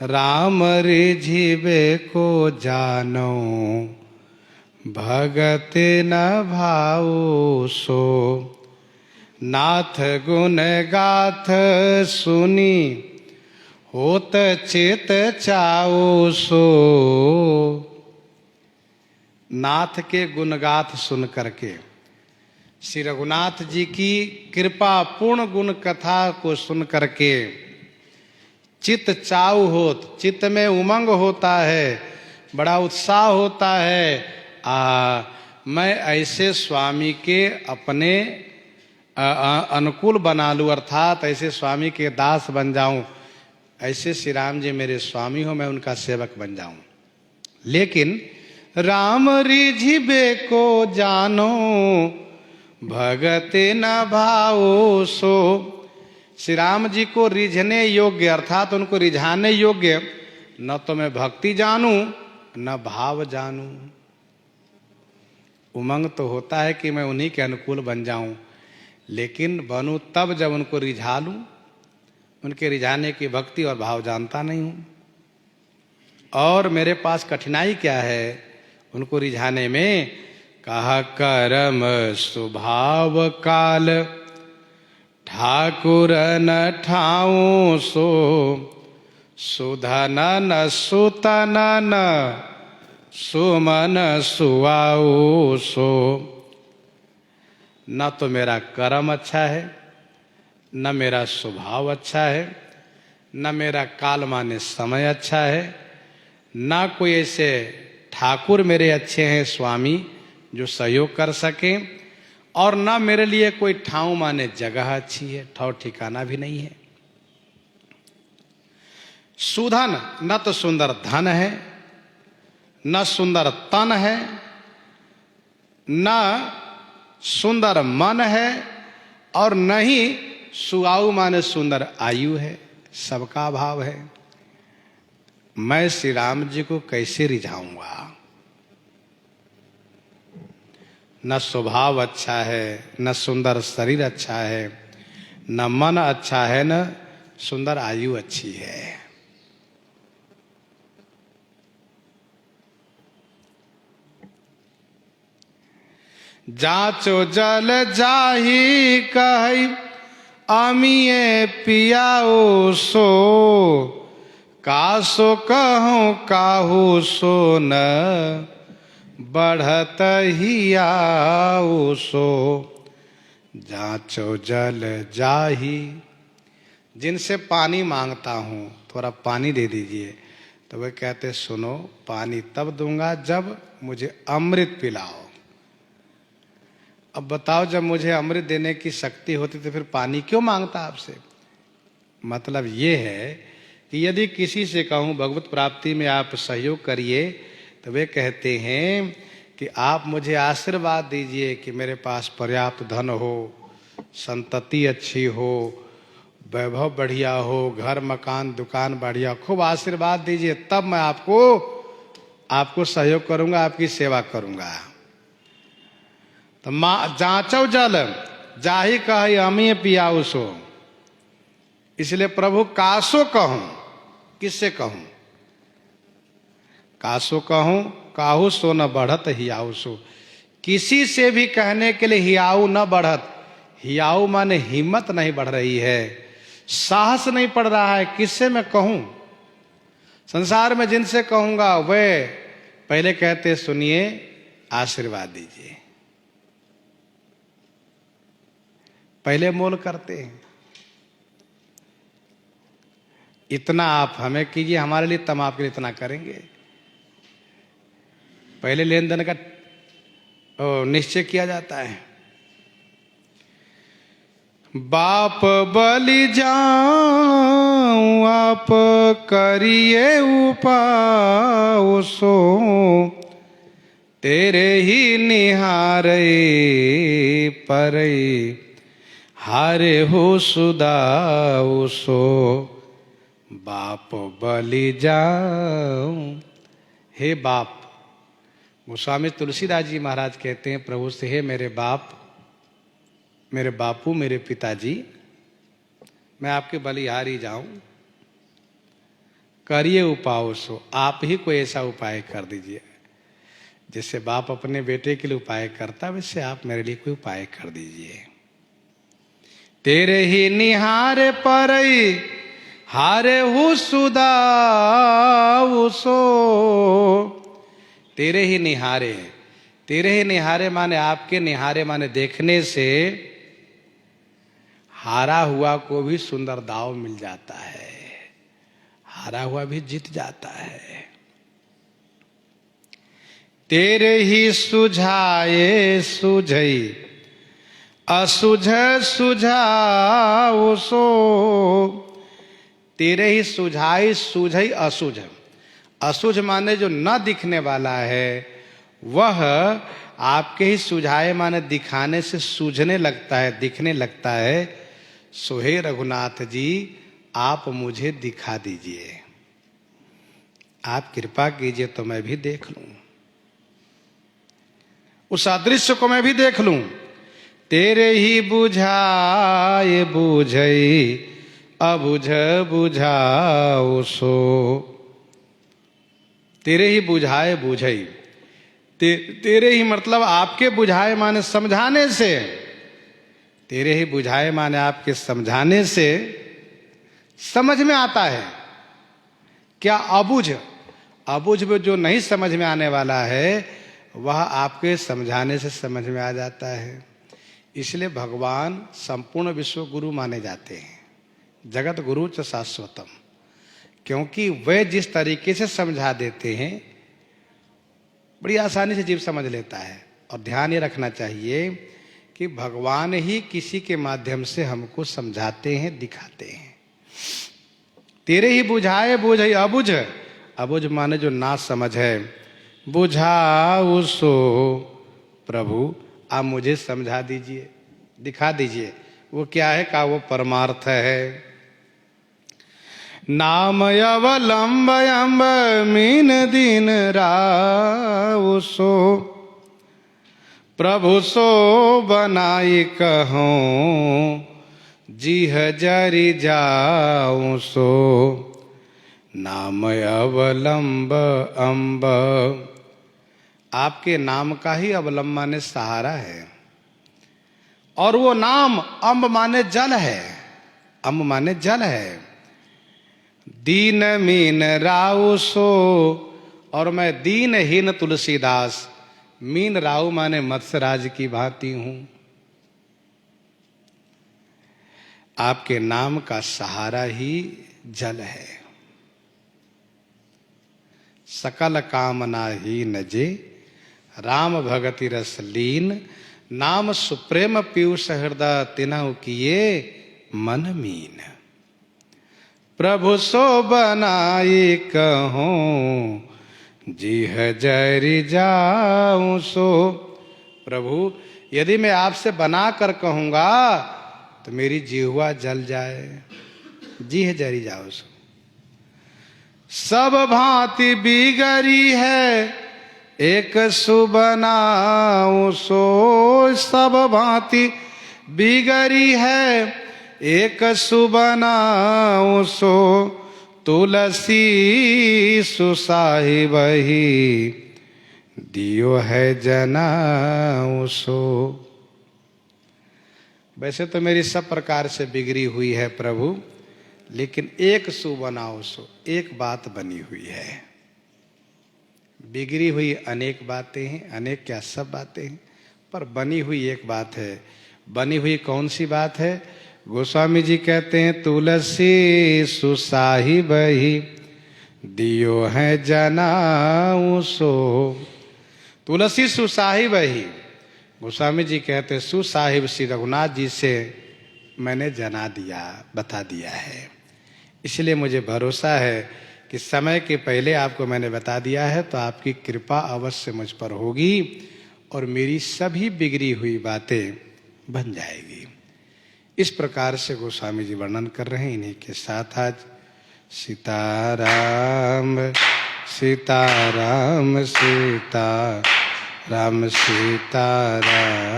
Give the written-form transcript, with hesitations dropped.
राम रिझिबे को जानो, भगत न भाऊ सो। नाथ गुण गाथ सुनी, होत चित चाऊ सो। नाथ के गुणगाथ सुन करके, श्री रघुनाथ जी की कृपा पूर्ण गुण कथा को सुन करके चित चाऊ होत, चित्त में उमंग होता है, बड़ा उत्साह होता है। मैं ऐसे स्वामी के अपने अनुकूल बना लूं, अर्थात ऐसे स्वामी के दास बन जाऊं। ऐसे श्री राम जी मेरे स्वामी हो, मैं उनका सेवक बन जाऊं। लेकिन राम रिझिबे को जानो, भगत न भाओ सो। श्री राम जी को रिझने योग्य, अर्थात उनको रिझाने योग्य न तो मैं भक्ति जानूं न भाव जानूं। उमंग तो होता है कि मैं उन्हीं के अनुकूल बन जाऊं, लेकिन बनूं तब जब उनको रिझा लूं। उनके रिझाने की भक्ति और भाव जानता नहीं हूं। और मेरे पास कठिनाई क्या है उनको रिझाने में? कहा करम स्वभाव काल, ठाकुर न ठाऊं सो। सुधन न सुतन न, सुमन सुआऊ सो। न तो मेरा कर्म अच्छा है, न मेरा स्वभाव अच्छा है, न मेरा काल माने समय अच्छा है, न कोई ऐसे ठाकुर मेरे अच्छे हैं स्वामी जो सहयोग कर सके, और न मेरे लिए कोई ठाव माने जगह अच्छी है, ठौर ठिकाना भी नहीं है। सुधन, न तो सुंदर धन है, न सुंदर तन है, न सुंदर मन है, और न ही सुआऊ माने सुंदर आयु है। सबका अभाव है। मैं श्री राम जी को कैसे रिझाऊंगा? न स्वभाव अच्छा है, न सुंदर शरीर अच्छा है, न मन अच्छा है, न सुंदर आयु अच्छी है। जाचो जल जाही कही, अमिये पियाओ सो। कासो कहूँ काहू सो, न बढ़त ही आओ सो। जाचो जल जाही, जिनसे पानी मांगता हूँ थोड़ा पानी दे दीजिए, तो वे कहते सुनो पानी तब दूंगा जब मुझे अमृत पिलाओ। अब बताओ, जब मुझे अमृत देने की शक्ति होती तो फिर पानी क्यों मांगता आपसे? मतलब ये है कि यदि किसी से कहूँ भगवत प्राप्ति में आप सहयोग करिए, तो वे कहते हैं कि आप मुझे आशीर्वाद दीजिए कि मेरे पास पर्याप्त धन हो, संतति अच्छी हो, वैभव बढ़िया हो, घर मकान दुकान बढ़िया, खूब आशीर्वाद दीजिए, तब मैं आपको सहयोग करूंगा, आपकी सेवा करूंगा। तो जांचो जल जाही कही, अमी पियाऊ सो। इसलिए प्रभु कासो कहूं, किससे कहूं? कासो कहूं काहू सो, न बढ़त हियाऊ सो। किसी से भी कहने के लिए हियाऊ न बढ़त, हियाऊ माने हिम्मत नहीं बढ़ रही है, साहस नहीं पड़ रहा है। किससे मैं कहूं? संसार में जिनसे कहूंगा वे पहले कहते सुनिए आशीर्वाद दीजिए, पहले मोल करते हैं। इतना आप हमें कीजिए हमारे लिए, तब आपके लिए इतना करेंगे। पहले लेन देन का निश्चय किया जाता है। बाप बलि जाऊं आप करिए उपाय सो। तेरे ही निहारे परे, हारे हो सुदाऊ सो। बाप बलि जाऊं, हे बाप। गोस्वामी तुलसीदास जी महाराज कहते हैं प्रभु से, हे मेरे बाप, मेरे बापू, मेरे पिताजी, मैं आपके बलिहारी जाऊं करिए उपाय सो, आप ही कोई ऐसा उपाय कर दीजिए। जैसे बाप अपने बेटे के लिए उपाय करता, वैसे आप मेरे लिए कोई उपाय कर दीजिए। तेरे ही निहारे परई हारे हु सुदा सो। तेरे ही निहारे, तेरे ही निहारे माने आपके निहारे माने देखने से हारा हुआ को भी सुंदर दाव मिल जाता है, हारा हुआ भी जीत जाता है। तेरे ही सुझाए सुझई असुझ सुझाओ सो। तेरे ही सुझाई सुझई असुझ, असुझ माने जो न दिखने वाला है, वह आपके ही सुझाए माने दिखाने से सूझने लगता है, दिखने लगता है। सो हे रघुनाथ जी, आप मुझे दिखा दीजिए, आप कृपा कीजिए तो मैं भी देख लूं, उस अदृश्य को मैं भी देख लूं। तेरे ही बुझाए बुझई अबुझ बुझाओ सो। तेरे ही बुझाए बुझई, तेरे ही मतलब आपके बुझाए माने समझाने से, तेरे ही बुझाए माने आपके समझाने से समझ में आता है। क्या अबुझ, अबुझ में जो नहीं समझ में आने वाला है, वह आपके समझाने से समझ में आ जाता है। इसलिए भगवान संपूर्ण विश्व गुरु माने जाते हैं, जगत गुरु च शाश्वतम, क्योंकि वे जिस तरीके से समझा देते हैं बड़ी आसानी से जीव समझ लेता है। और ध्यान ये रखना चाहिए कि भगवान ही किसी के माध्यम से हमको समझाते हैं, दिखाते हैं। तेरे ही बुझाए बुझई अबुझ, अबुझ माने जो ना समझ है, बुझाओ सो। प्रभु आप मुझे समझा दीजिए, दिखा दीजिए। वो क्या है? का वो परमार्थ है। नाम अवलंब अम्ब मीन दीन राव सो। प्रभु सो बनाई कहो जीह जरि जाऊं सो। नाम अवलंब अम्ब, आपके नाम का ही अवलंब माने सहारा है, और वो नाम अम्ब माने जल है, अम्ब माने जल है। दीन मीन राव सो, और मैं दीनहीन तुलसीदास, मीन राव माने मत्स्यराज की भांति हूं। आपके नाम का सहारा ही जल है। सकल कामना ही नजे राम भगति रस लीन। नाम सुप्रेम पीयूष हृदय तिन्हु किए मन मीन। प्रभु सो बनाई कहूं जीह जरि जाऊं सो। प्रभु यदि मैं आपसे बना कर कहूंगा तो मेरी जिह्वा जल जाए, जीह जरि जाओ सो। सब भांति बिगड़ी है एक सुबनाऊं सो। सब भांति बिगड़ी है एक सुबनाऊं सो। तुलसी सुसाहिब ही दियो है जनाऊं सो। वैसे तो मेरी सब प्रकार से बिगड़ी हुई है प्रभु, लेकिन एक सुबनाओ सो, एक बात बनी हुई है। बिगड़ी हुई अनेक बातें हैं, अनेक क्या सब बातें हैं, पर बनी हुई एक बात है। बनी हुई कौन सी बात है? गोस्वामी जी कहते हैं तुलसी सुसाहिब ही दियो है जनाऊं सो। तुलसी सुसाहिब ही, गोस्वामी जी कहते हैं सुसाहिब श्री रघुनाथ जी से मैंने जना दिया, बता दिया है। इसलिए मुझे भरोसा है कि समय के पहले आपको मैंने बता दिया है, तो आपकी कृपा अवश्य मुझ पर होगी और मेरी सभी बिगड़ी हुई बातें बन जाएगी। इस प्रकार से गोस्वामी जी वर्णन कर रहे हैं। इन्हीं के साथ आज सीताराम सीताराम सीताराम सीताराम।